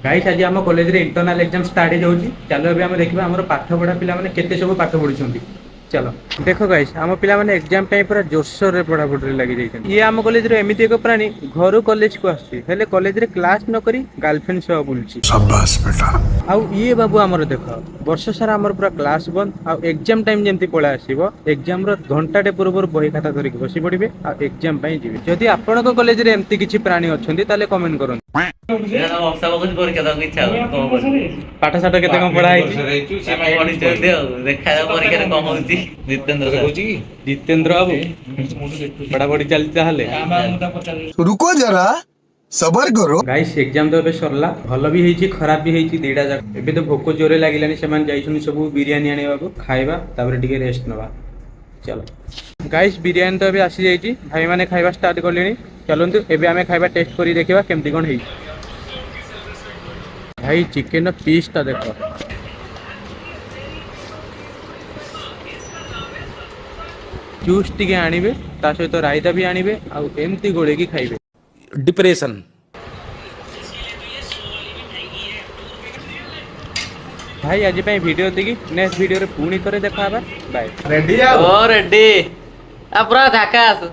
Guys आज आम college रे इंटरनल एग्जाम स्टार्ट हो जाउची। चलो अभी हम देखिबा हमर पाठ पढ़ा पिला माने केते सब पाठ पढुछंती। चलो देखो गाइस आम पिला माने एग्जाम टाइम पूरा जोरसोर रे पढ़ा पढ़ी लागि जाइछन। ये आम कॉलेज रे एमिति एक प्राणी घर कॉलेज को आसी हेले कॉलेज रे क्लास न करी गर्लफ्रेंड सह बुलची। शाबाश बेटा। आउ ये बाबू हमर देखो वर्ष सारा हमर पूरा क्लास बंद आ एग्जाम टाइम जेंति पळा आसीबो एग्जाम रो घंटाटे पूर्व बही खाता धरि बसी पड़िबे आ एग्जाम पई जिवे। जदि आपन को कॉलेज रे एमिति किछि प्राणी अछंती ताले कमेंट करन। पाठ साठ केते कम पढ़ा जितेंद्र बाबू पढ़ा पढ़ी चलती ताहले रुको जरा सबर करो। गाइस एग्जाम तो सरला भल भी हेची खराब भी हेची दीटा जाक एबे तो भोक जोरे लागिलानी सेमान जाइछन सब बिरयानी आनेबा को खाइबा तापर टिके रेस्ट नबा। चलो गाइस बिरयानी तो अभी आसी जाइची भाई माने खाइबा स्टार्ट करलेनी। चलंतु एबे आमे खाइबा टेस्ट करी देखिबा केमती कोन हेई। भाई चिकन पीस ता देखो जूस टिके आनिबे ता सहित रायता भी आनिबे आ एमती गोळे की खाइबे। डिप्रेशन भाई आज पे वीडियो देखी नेक्स्ट वीडियो रे पुणी करे देखा बाय। रेडी ओ रेडी आ पूरा झकास